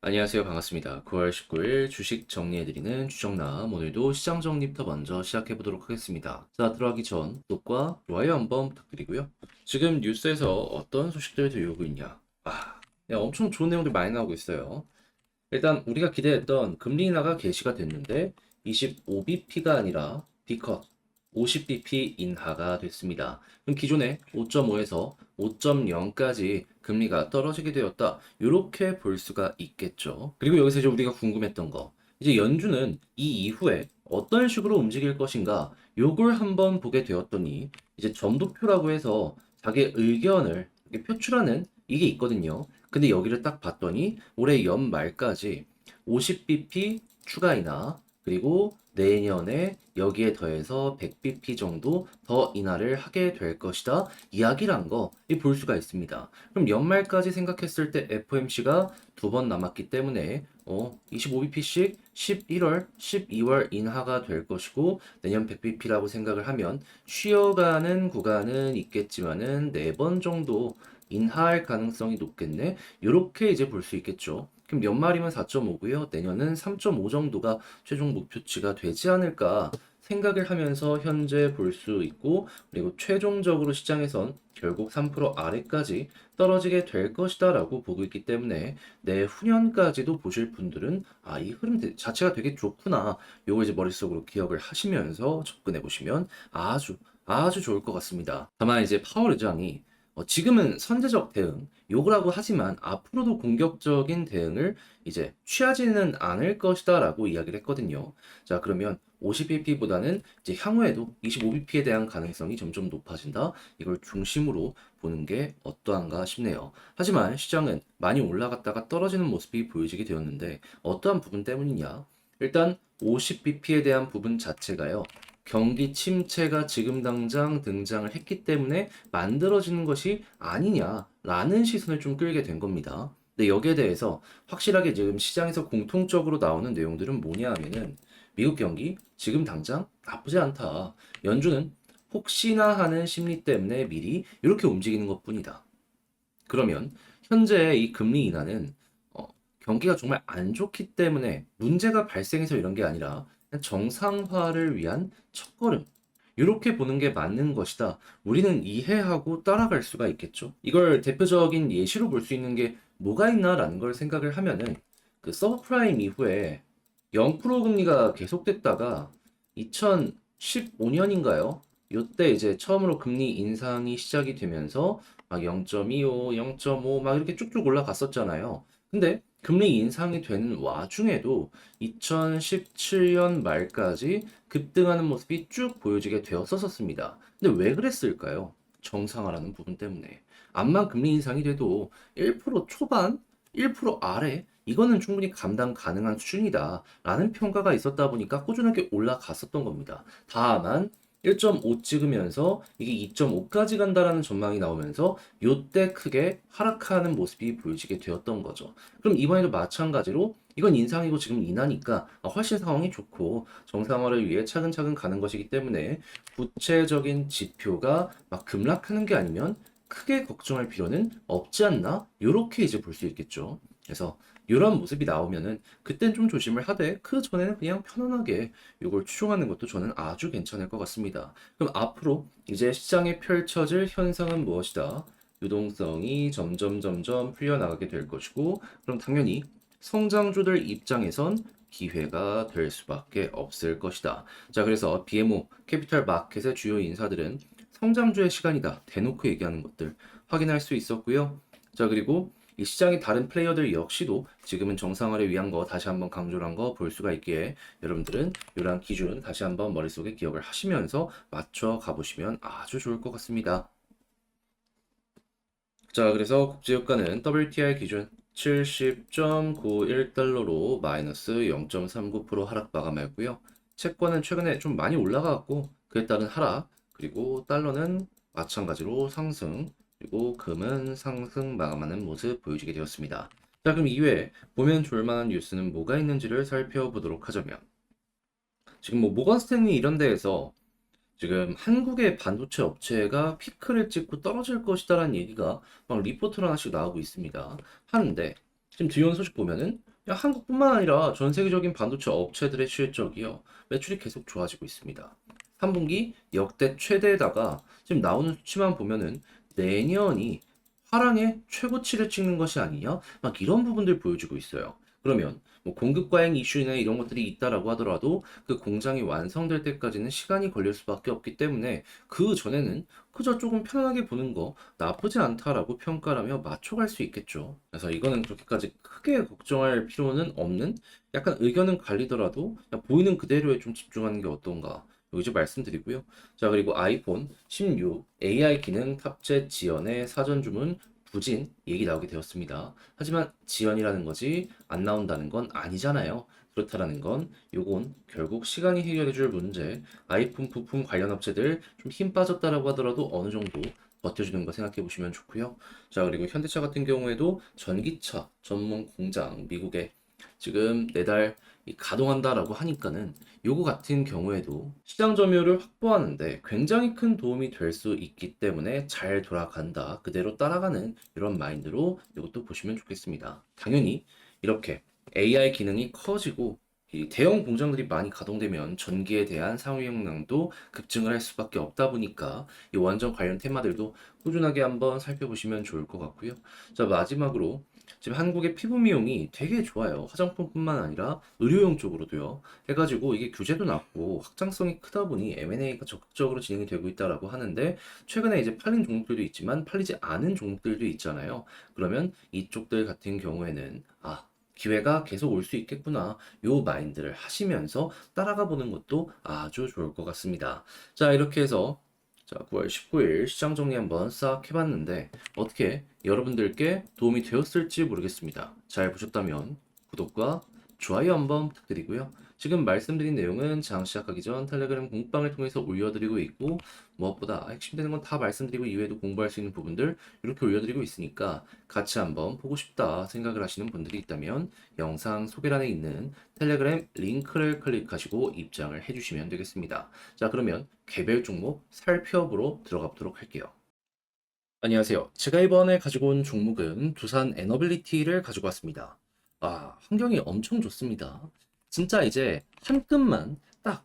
안녕하세요. 반갑습니다. 9월 19일 주식 정리해드리는 주정남. 오늘도 시장 정리부터 먼저 시작해보도록 하겠습니다. 자, 들어가기 전 구독과 좋아요 한번 부탁드리고요. 지금 뉴스에서 어떤 소식들이 들려오고 있냐? 엄청 좋은 내용들 많이 나오고 있어요. 일단 우리가 기대했던 금리 인하가 개시가 됐는데 25bp가 아니라 B컷 50bp 인하가 됐습니다. 그럼 기존에 5.5에서 5.0까지 금리가 떨어지게 되었다. 이렇게 볼 수가 있겠죠. 그리고 여기서 이제 우리가 궁금했던 거. 이제 연준은 이 이후에 어떤 식으로 움직일 것인가 요걸 한번 보게 되었더니 이제 점도표라고 해서 자기의 의견을 이렇게 표출하는 이게 있거든요. 근데 여기를 딱 봤더니 올해 연말까지 50bp 추가 인하 그리고 내년에 여기에 더해서 100bp 정도 더 인하를 하게 될 것이다. 이야기를 한 거 볼 수가 있습니다. 그럼 연말까지 생각했을 때 FOMC가 두 번 남았기 때문에 25bp씩 11월, 12월 인하가 될 것이고 내년 100bp라고 생각을 하면 쉬어가는 구간은 있겠지만은 4번 정도 인하할 가능성이 높겠네. 이렇게 이제 볼 수 있겠죠. 그럼 연말이면 4.5고요. 내년은 3.5 정도가 최종 목표치가 되지 않을까 생각을 하면서 현재 볼 수 있고, 그리고 최종적으로 시장에선 결국 3% 아래까지 떨어지게 될 것이다 라고 보고 있기 때문에 내후년까지도 보실 분들은 이 흐름 자체가 되게 좋구나. 요거 이제 머릿속으로 기억을 하시면서 접근해 보시면 아주 좋을 것 같습니다. 다만 이제 파월 의장이 지금은 선제적 대응, 요구라고 하지만 앞으로도 공격적인 대응을 이제 취하지는 않을 것이다 라고 이야기를 했거든요. 자, 그러면 50bp보다는 이제 향후에도 25bp에 대한 가능성이 점점 높아진다. 이걸 중심으로 보는 게 어떠한가 싶네요. 하지만 시장은 많이 올라갔다가 떨어지는 모습이 보여지게 되었는데 어떠한 부분 때문이냐? 일단 50bp에 대한 부분 자체가요. 경기 침체가 지금 당장 등장을 했기 때문에 만들어지는 것이 아니냐라는 시선을 좀 끌게 된 겁니다. 근데 여기에 대해서 확실하게 지금 시장에서 공통적으로 나오는 내용들은 뭐냐 하면은 미국 경기 지금 당장 나쁘지 않다. 연준은 혹시나 하는 심리 때문에 미리 이렇게 움직이는 것뿐이다. 그러면 현재 이 금리 인하는 어, 경기가 정말 안 좋기 때문에 문제가 발생해서 이런 게 아니라 그냥 정상화를 위한 첫걸음. 이렇게 보는 게 맞는 것이다. 우리는 이해하고 따라갈 수가 있겠죠. 이걸 대표적인 예시로 볼 수 있는 게 뭐가 있나라는 걸 생각을 하면은 그 서브프라임 이후에 0% 금리가 계속됐다가 2015년인가요? 요때 이제 처음으로 금리 인상이 시작이 되면서 막 0.25, 0.5 막 이렇게 쭉쭉 올라갔었잖아요. 근데 금리 인상이 되는 와중에도 2017년 말까지 급등하는 모습이 쭉 보여지게 되었었습니다. 근데 왜 그랬을까요? 정상화라는 부분 때문에. 암만 금리 인상이 돼도 1% 초반, 1% 아래, 이거는 충분히 감당 가능한 수준이다. 라는 평가가 있었다 보니까 꾸준하게 올라갔었던 겁니다. 다만, 1.5 찍으면서 이게 2.5까지 간다라는 전망이 나오면서 요때 크게 하락하는 모습이 보여지게 되었던 거죠. 그럼 이번에도 마찬가지로 이건 인상이고 지금 인하니까 훨씬 상황이 좋고 정상화를 위해 차근차근 가는 것이기 때문에 구체적인 지표가 막 급락하는 게 아니면 크게 걱정할 필요는 없지 않나? 요렇게 이제 볼 수 있겠죠. 그래서 이런 모습이 나오면은 그땐 좀 조심을 하되 그 전에는 그냥 편안하게 이걸 추종하는 것도 저는 아주 괜찮을 것 같습니다. 그럼 앞으로 이제 시장에 펼쳐질 현상은 무엇이다? 유동성이 점점 풀려나가게 될 것이고 그럼 당연히 성장주들 입장에선 기회가 될 수밖에 없을 것이다. 자, 그래서 BMO 캐피털 마켓의 주요 인사들은 성장주의 시간이다. 대놓고 얘기하는 것들 확인할 수 있었고요. 자, 그리고 이 시장의 다른 플레이어들 역시도 지금은 정상화를 위한 거 다시 한번 강조를 한 거 볼 수가 있기에 여러분들은 이러한 기준 다시 한번 머릿속에 기억을 하시면서 맞춰 가보시면 아주 좋을 것 같습니다. 자, 그래서 국제유가는 WTI 기준 70.91달러로 마이너스 0.39% 하락 마감했고요. 채권은 최근에 좀 많이 올라가고 그에 따른 하락, 그리고 달러는 마찬가지로 상승, 그리고 금은 상승 마감하는 모습 보여지게 되었습니다. 자, 그럼 이외에 보면 좋을 만한 뉴스는 뭐가 있는지를 살펴보도록 하자면 지금 뭐 모건 스탠리 이런 데에서 지금 한국의 반도체 업체가 피크를 찍고 떨어질 것이다라는 얘기가 막 리포트로 하나씩 나오고 있습니다. 하는데 지금 주요 소식 보면은 한국뿐만 아니라 전 세계적인 반도체 업체들의 실적이요. 매출이 계속 좋아지고 있습니다. 3분기 역대 최대에다가 지금 나오는 수치만 보면은 내년이 화랑의 최고치를 찍는 것이 아니냐? 막 이런 부분들 보여주고 있어요. 그러면 뭐 공급 과잉 이슈나 이런 것들이 있다라고 하더라도 그 공장이 완성될 때까지는 시간이 걸릴 수밖에 없기 때문에 그 전에는 그저 조금 편안하게 보는 거 나쁘지 않다라고 평가하며 맞춰갈 수 있겠죠. 그래서 이거는 그렇게까지 크게 걱정할 필요는 없는 약간 의견은 갈리더라도 그냥 보이는 그대로에 좀 집중하는 게 어떤가. 여기 좀 말씀드리고요. 자, 그리고 아이폰 16 AI 기능 탑재 지연의 사전 주문 부진 얘기 나오게 되었습니다. 하지만 지연이라는 거지 안 나온다는 건 아니잖아요. 그렇다라는 건 요건 결국 시간이 해결해 줄 문제. 아이폰 부품 관련 업체들 좀 힘 빠졌다라고 하더라도 어느 정도 버텨주는 거 생각해 보시면 좋고요. 자, 그리고 현대차 같은 경우에도 전기차 전문 공장 미국에 지금 내달 가동한다라고 하니까는 요거 같은 경우에도 시장 점유율을 확보하는데 굉장히 큰 도움이 될 수 있기 때문에 잘 돌아간다. 그대로 따라가는 이런 마인드로 이것도 보시면 좋겠습니다. 당연히 이렇게 AI 기능이 커지고 이 대형 공장들이 많이 가동되면 전기에 대한 사용량도 급증을 할 수밖에 없다 보니까 이 원전 관련 테마들도 꾸준하게 한번 살펴보시면 좋을 것 같고요. 자, 마지막으로 지금 한국의 피부 미용이 되게 좋아요. 화장품뿐만 아니라 의료용 쪽으로도요. 해가지고 이게 규제도 낮고 확장성이 크다 보니 M&A가 적극적으로 진행이 되고 있다라고 하는데 최근에 이제 팔린 종목들도 있지만 팔리지 않은 종목들도 있잖아요. 그러면 이쪽들 같은 경우에는 기회가 계속 올 수 있겠구나. 요 마인드를 하시면서 따라가 보는 것도 아주 좋을 것 같습니다. 자, 이렇게 해서 자, 9월 19일 시장 정리 한번 싹 해봤는데 어떻게 여러분들께 도움이 되었을지 모르겠습니다. 잘 보셨다면 구독과 좋아요 한번 부탁드리고요. 지금 말씀드린 내용은 장 시작하기 전 텔레그램 공방을 통해서 올려드리고 있고 무엇보다 핵심되는 건 다 말씀드리고 이외에도 공부할 수 있는 부분들 이렇게 올려드리고 있으니까 같이 한번 보고 싶다 생각을 하시는 분들이 있다면 영상 소개란에 있는 텔레그램 링크를 클릭하시고 입장을 해주시면 되겠습니다. 자, 그러면 개별 종목 살펴보러 들어가 보도록 할게요. 안녕하세요. 제가 이번에 가지고 온 종목은 두산 에너빌리티를 가지고 왔습니다. 환경이 엄청 좋습니다. 진짜 이제 한 끈만 딱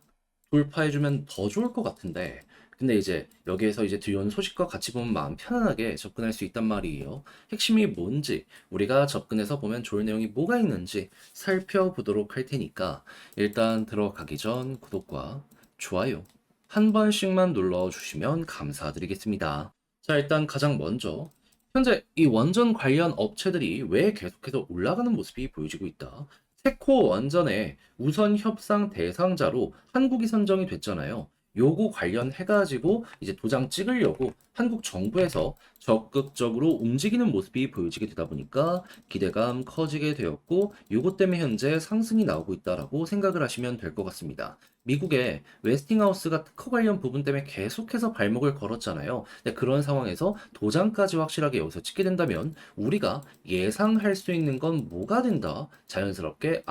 돌파해주면 더 좋을 것 같은데, 근데 이제 여기에서 이제 들려오는 소식과 같이 보면 마음 편안하게 접근할 수 있단 말이에요. 핵심이 뭔지, 우리가 접근해서 보면 좋을 내용이 뭐가 있는지 살펴보도록 할 테니까, 일단 들어가기 전 구독과 좋아요 한 번씩만 눌러주시면 감사드리겠습니다. 자, 일단 가장 먼저 현재 이 원전 관련 업체들이 왜 계속해서 올라가는 모습이 보여지고 있다. 세코 원전의 우선 협상 대상자로 한국이 선정이 됐잖아요. 요거 관련해가지고 이제 도장 찍으려고 한국 정부에서 적극적으로 움직이는 모습이 보여지게 되다 보니까 기대감 커지게 되었고 요것 때문에 현재 상승이 나오고 있다라고 생각을 하시면 될 것 같습니다. 미국의 웨스팅하우스가 특허 관련 부분 때문에 계속해서 발목을 걸었잖아요. 근데 그런 상황에서 도장까지 확실하게 여기서 찍게 된다면 우리가 예상할 수 있는 건 뭐가 된다? 자연스럽게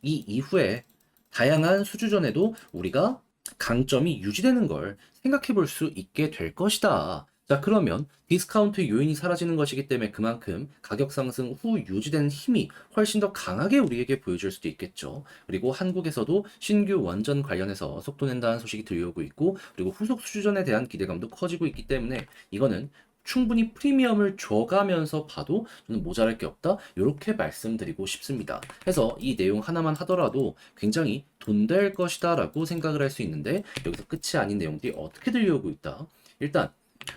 이 이후에 다양한 수주전에도 우리가 강점이 유지되는 걸 생각해 볼 수 있게 될 것이다. 자, 그러면 디스카운트 요인이 사라지는 것이기 때문에 그만큼 가격 상승 후 유지되는 힘이 훨씬 더 강하게 우리에게 보여줄 수도 있겠죠. 그리고 한국에서도 신규 원전 관련해서 속도 낸다는 소식이 들려오고 있고, 그리고 후속 수주전에 대한 기대감도 커지고 있기 때문에 이거는 충분히 프리미엄을 줘가면서 봐도 저는 모자랄 게 없다. 이렇게 말씀드리고 싶습니다. 해서 이 내용 하나만 하더라도 굉장히 돈 될 것이다 라고 생각을 할 수 있는데 여기서 끝이 아닌 내용들이 어떻게 들려오고 있다. 일단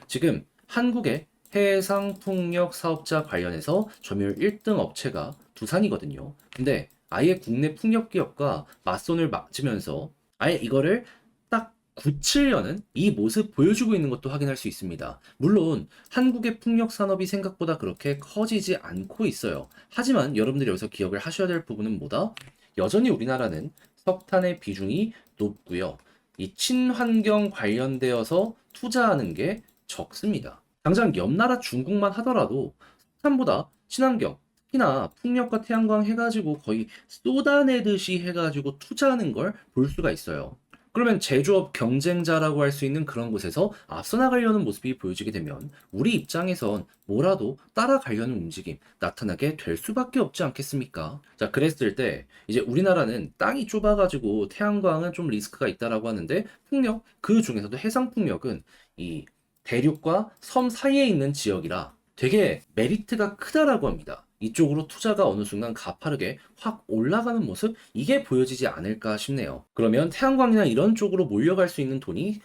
지금 한국의 해상 풍력 사업자 관련해서 점유율 1등 업체가 두산이거든요. 근데 아예 국내 풍력 기업과 맞선을 맞으면서 아예 이거를 딱 굳히려는 이 모습 보여주고 있는 것도 확인할 수 있습니다. 물론 한국의 풍력 산업이 생각보다 그렇게 커지지 않고 있어요. 하지만 여러분들이 여기서 기억을 하셔야 될 부분은 뭐다? 여전히 우리나라는 석탄의 비중이 높고요. 이 친환경 관련되어서 투자하는 게 적습니다. 당장 옆 나라 중국만 하더라도 석탄보다 친환경, 특히나 풍력과 태양광 해가지고 거의 쏟아내듯이 해가지고 투자하는 걸 볼 수가 있어요. 그러면 제조업 경쟁자라고 할 수 있는 그런 곳에서 앞서 나가려는 모습이 보여지게 되면 우리 입장에선 뭐라도 따라가려는 움직임 나타나게 될 수밖에 없지 않겠습니까? 자, 그랬을 때 이제 우리나라는 땅이 좁아가지고 태양광은 좀 리스크가 있다라고 하는데 풍력, 그 중에서도 해상 풍력은 이 대륙과 섬 사이에 있는 지역이라 되게 메리트가 크다라고 합니다. 이쪽으로 투자가 어느 순간 가파르게 확 올라가는 모습, 이게 보여지지 않을까 싶네요. 그러면 태양광이나 이런 쪽으로 몰려갈 수 있는 돈이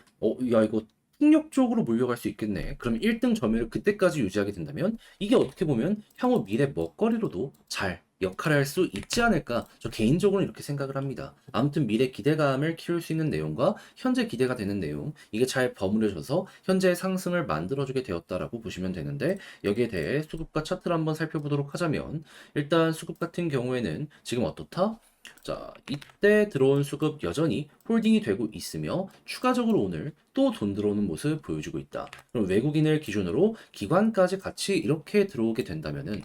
야, 이거 풍력 쪽으로 몰려갈 수 있겠네. 그럼 1등 점유율을 그때까지 유지하게 된다면 이게 어떻게 보면 향후 미래 먹거리로도 잘 역할을 할 수 있지 않을까, 저 개인적으로는 이렇게 생각을 합니다. 아무튼 미래 기대감을 키울 수 있는 내용과 현재 기대가 되는 내용, 이게 잘 버무려져서 현재의 상승을 만들어주게 되었다라고 보시면 되는데, 여기에 대해 수급과 차트를 한번 살펴보도록 하자면, 일단 수급 같은 경우에는 지금 어떻다? 자, 이때 들어온 수급 여전히 홀딩이 되고 있으며 추가적으로 오늘 또 돈 들어오는 모습 보여주고 있다. 그럼 외국인을 기준으로 기관까지 같이 이렇게 들어오게 된다면은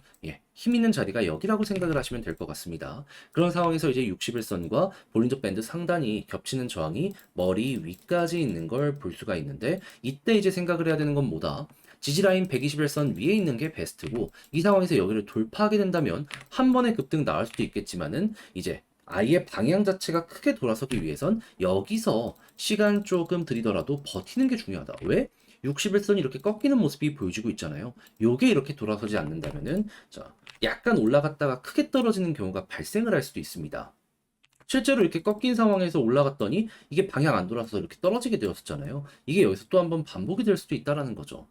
힘 있는 자리가 여기라고 생각을 하시면 될 것 같습니다. 그런 상황에서 이제 60일선과 볼린저 밴드 상단이 겹치는 저항이 머리 위까지 있는 걸 볼 수가 있는데, 이때 이제 생각을 해야 되는 건 뭐다? 지지라인 121선 위에 있는 게 베스트고, 이 상황에서 여기를 돌파하게 된다면 한 번에 급등 나올 수도 있겠지만은 이제 아예 방향 자체가 크게 돌아서기 위해선 여기서 시간 조금 들이더라도 버티는 게 중요하다. 왜? 61선이 이렇게 꺾이는 모습이 보여지고 있잖아요. 요게 이렇게 돌아서지 않는다면은 자, 약간 올라갔다가 크게 떨어지는 경우가 발생을 할 수도 있습니다. 실제로 이렇게 꺾인 상황에서 올라갔더니 이게 방향 안 돌아서 이렇게 떨어지게 되었었잖아요. 이게 여기서 또 한번 반복이 될 수도 있다라는 거죠.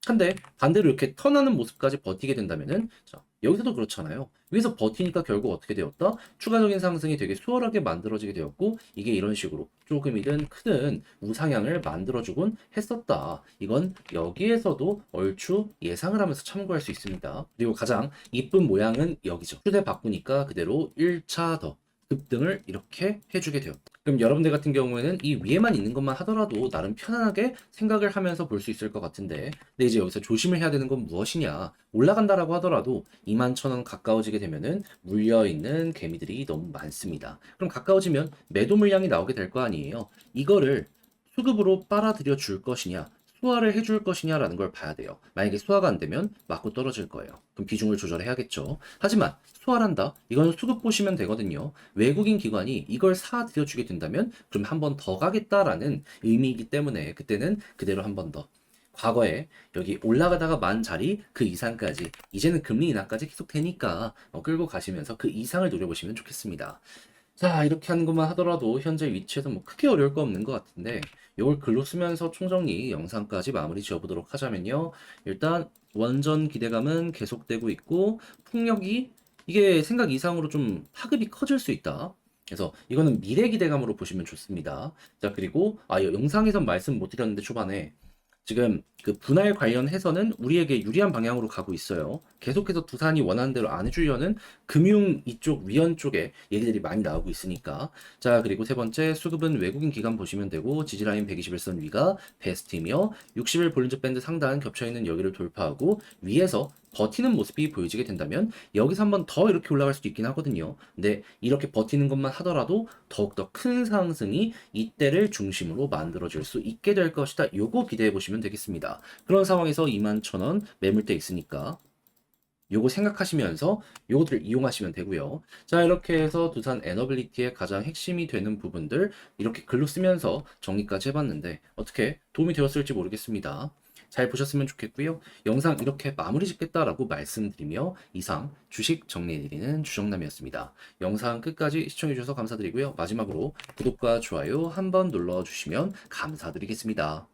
근데 반대로 이렇게 턴하는 모습까지 버티게 된다면은 자, 여기서도 그렇잖아요. 여기서 버티니까 결국 어떻게 되었다? 추가적인 상승이 되게 수월하게 만들어지게 되었고, 이게 이런 식으로 조금이든 크든 우상향을 만들어주곤 했었다. 이건 여기에서도 얼추 예상을 하면서 참고할 수 있습니다. 그리고 가장 이쁜 모양은 여기죠. 휴대 바꾸니까 그대로 1차 더 급등을 이렇게 해주게 되었다. 그럼 여러분들 같은 경우에는 이 위에만 있는 것만 하더라도 나름 편안하게 생각을 하면서 볼 수 있을 것 같은데, 근데 이제 여기서 조심을 해야 되는 건 무엇이냐? 올라간다라고 하더라도 21,000원 가까워지게 되면은 물려있는 개미들이 너무 많습니다. 그럼 가까워지면 매도 물량이 나오게 될 거 아니에요. 이거를 수급으로 빨아들여 줄 것이냐, 소화를 해줄 것이냐라는 걸 봐야 돼요. 만약에 소화가 안 되면 맞고 떨어질 거예요. 그럼 비중을 조절해야겠죠. 하지만 소화한다? 이건 수급 보시면 되거든요. 외국인 기관이 이걸 사들여주게 된다면 그럼 한 번 더 가겠다라는 의미이기 때문에 그때는 그대로 한 번 더. 과거에 여기 올라가다가 만 자리 그 이상까지, 이제는 금리 인하까지 계속 되니까 끌고 가시면서 그 이상을 노려보시면 좋겠습니다. 자, 이렇게 하는 것만 하더라도 현재 위치에서 뭐 크게 어려울 거 없는 것 같은데, 이걸 글로 쓰면서 총정리 영상까지 마무리 지어보도록 하자면요. 일단 원전 기대감은 계속되고 있고, 풍력이 이게 생각 이상으로 좀 파급이 커질 수 있다. 그래서 이거는 미래 기대감으로 보시면 좋습니다. 자, 그리고 영상에선 말씀 못 드렸는데 초반에 지금 그 분할 관련해서는 우리에게 유리한 방향으로 가고 있어요. 계속해서 두산이 원하는 대로 안 해주려는 금융 이쪽 위원 쪽에 얘기들이 많이 나오고 있으니까. 자, 그리고 세 번째 수급은 외국인 기관 보시면 되고, 지지라인 121선 위가 베스트이며 60일 볼린저 밴드 상단 겹쳐있는 여기를 돌파하고 위에서 버티는 모습이 보여지게 된다면 여기서 한번 더 이렇게 올라갈 수도 있긴 하거든요. 근데 이렇게 버티는 것만 하더라도 더욱더 큰 상승이 이때를 중심으로 만들어질 수 있게 될 것이다. 요거 기대해 보시면 되겠습니다. 그런 상황에서 21,000원 매물대 있으니까 요거 생각하시면서 요것들을 이용하시면 되고요. 자, 이렇게 해서 두산 에너빌리티의 가장 핵심이 되는 부분들 이렇게 글로 쓰면서 정리까지 해봤는데 어떻게 도움이 되었을지 모르겠습니다. 잘 보셨으면 좋겠고요. 영상 이렇게 마무리 짓겠다라고 말씀드리며 이상 주식 정리해드리는 주정남이었습니다. 영상 끝까지 시청해주셔서 감사드리고요. 마지막으로 구독과 좋아요 한번 눌러주시면 감사드리겠습니다.